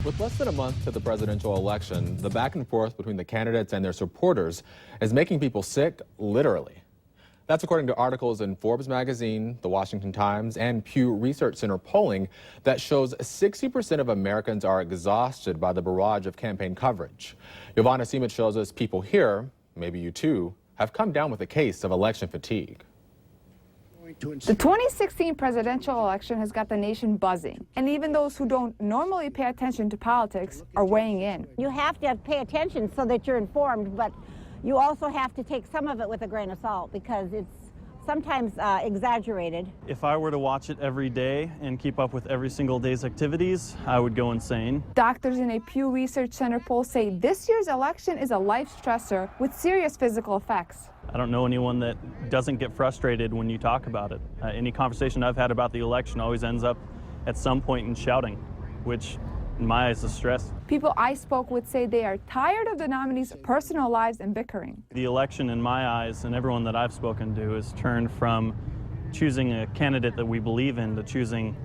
With less than a month to the presidential election, the back and forth between the candidates and their supporters is making people sick, literally. That's according to articles in Forbes magazine, The Washington Times, and Pew Research Center polling that shows 60% of Americans are exhausted by the barrage of campaign coverage. Giovanna Simic shows us people here, maybe you too, have come down with a case of election fatigue. The 2016 presidential election has got the nation buzzing, and even those who don't normally pay attention to politics are weighing in. You have to pay attention so that you're informed, but you also have to take some of it with a grain of salt because it's sometimes exaggerated. If I were to watch it every day and keep up with every single day's activities, I would go insane. Doctors in a Pew Research Center poll say this year's election is a life stressor with serious physical effects. I don't know anyone that doesn't get frustrated when you talk about it. Any conversation I've had about the election always ends up at some point in shouting, which in my eyes is stress. People I spoke with say they are tired of the nominees' personal lives and bickering. The election in my eyes and everyone that I've spoken to has turned from choosing a candidate that we believe in to choosing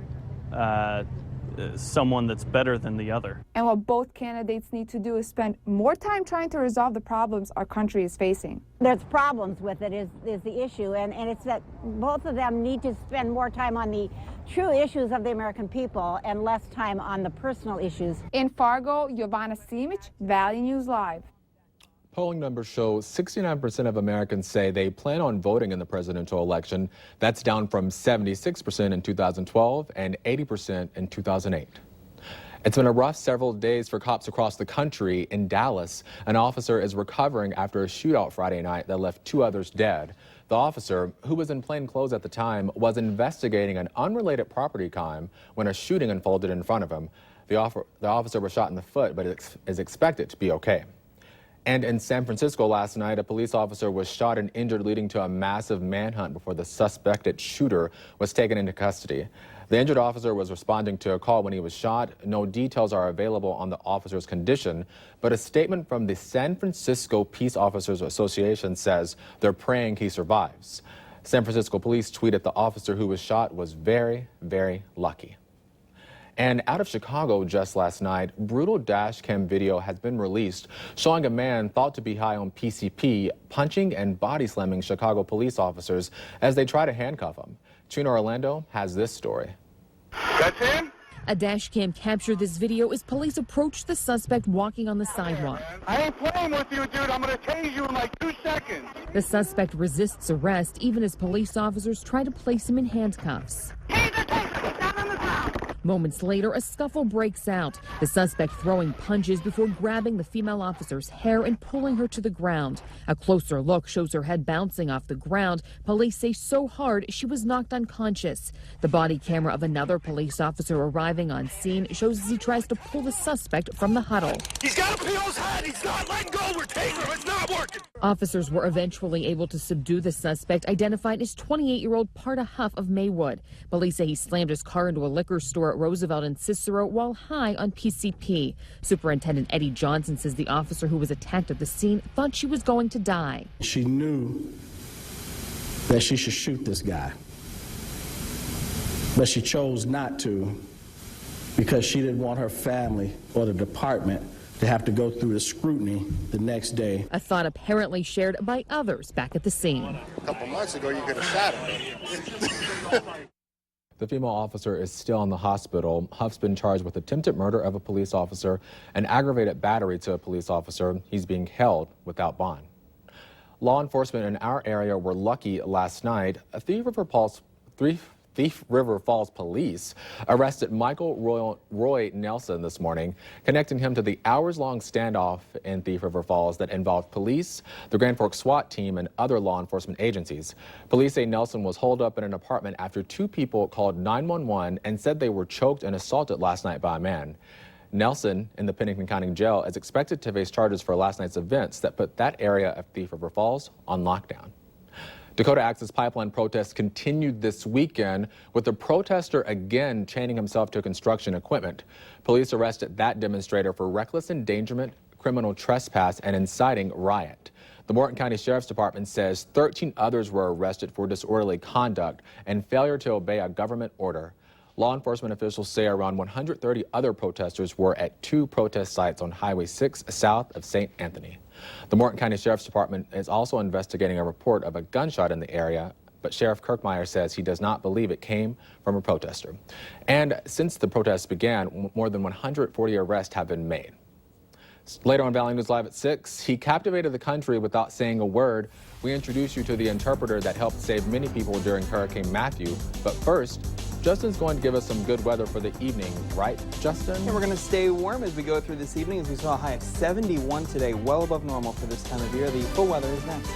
someone that's better than the other. And what both candidates need to do is spend more time trying to resolve the problems our country is facing. There's problems with it is the issue, and it's that both of them need to spend more time on the true issues of the American people and less time on the personal issues. In Fargo, Giovanna Simic, Valley News Live. Polling numbers show 69% of Americans say they plan on voting in the presidential election. That's down from 76% in 2012 and 80% in 2008. It's been a rough several days for cops across the country. In Dallas, an officer is recovering after a shootout Friday night that left 2 others dead. The officer, who was in plain clothes at the time, was investigating an unrelated property crime when a shooting unfolded in front of him. The officer was shot in the foot, but is expected to be okay. And in San Francisco last night, a police officer was shot and injured, leading to a massive manhunt before the suspected shooter was taken into custody. The injured officer was responding to a call when he was shot. No details are available on the officer's condition, but a statement from the San Francisco Peace Officers Association says they're praying he survives. San Francisco police tweeted the officer who was shot was very, very lucky. And out of Chicago just last night, brutal dash cam video has been released showing a man thought to be high on PCP punching and body slamming Chicago police officers as they try to handcuff him. Trina Orlando has this story. That's him? A dash cam captured this video as police approached the suspect walking on the sidewalk. I ain't playing with you, dude. I'm going to tase you in like 2 seconds. The suspect resists arrest even as police officers try to place him in handcuffs. Moments later, a scuffle breaks out. The suspect throwing punches before grabbing the female officer's hair and pulling her to the ground. A closer look shows her head bouncing off the ground. Police say so hard she was knocked unconscious. The body camera of another police officer arriving on scene shows as he tries to pull the suspect from the huddle. He's got to peel his head. He's not letting go. We're taking him. It's not working. Officers were eventually able to subdue the suspect, identified as 28-year-old Parta Huff of Maywood. Police say he slammed his car into a liquor store at Roosevelt and Cicero while high on PCP. Superintendent Eddie Johnson says the officer who was attacked at the scene thought she was going to die. She knew that she should shoot this guy, but she chose not to because she didn't want her family or the department to have to go through the scrutiny the next day. A thought apparently shared by others back at the scene. A couple months ago, you could have shot him. The female officer is still in the hospital. Huff's been charged with attempted murder of a police officer and aggravated battery to a police officer. He's being held without bond. Law enforcement in our area were lucky last night. Thief River Falls police arrested Michael Roy Nelson this morning, connecting him to the hours-long standoff in Thief River Falls that involved police, the Grand Forks SWAT team, and other law enforcement agencies. Police say Nelson was holed up in an apartment after 2 people called 911 and said they were choked and assaulted last night by a man. Nelson, in the Pennington County Jail, is expected to face charges for last night's events that put that area of Thief River Falls on lockdown. Dakota Access Pipeline protests continued this weekend, with the protester again chaining himself to construction equipment. Police arrested that demonstrator for reckless endangerment, criminal trespass, and inciting riot. The Morton County Sheriff's Department says 13 others were arrested for disorderly conduct and failure to obey a government order. Law enforcement officials say around 130 other protesters were at 2 protest sites on Highway 6 south of St. Anthony. The Morton County Sheriff's Department is also investigating a report of a gunshot in the area, but Sheriff Kirkmeyer says he does not believe it came from a protester. And since the protests began, more than 140 arrests have been made. Later on Valley News Live at 6, he captivated the country without saying a word. We introduce you to the interpreter that helped save many people during Hurricane Matthew. But first, Justin's going to give us some good weather for the evening, right, Justin? And we're going to stay warm as we go through this evening, as we saw a high of 71 today, well above normal for this time of year. The full weather is next.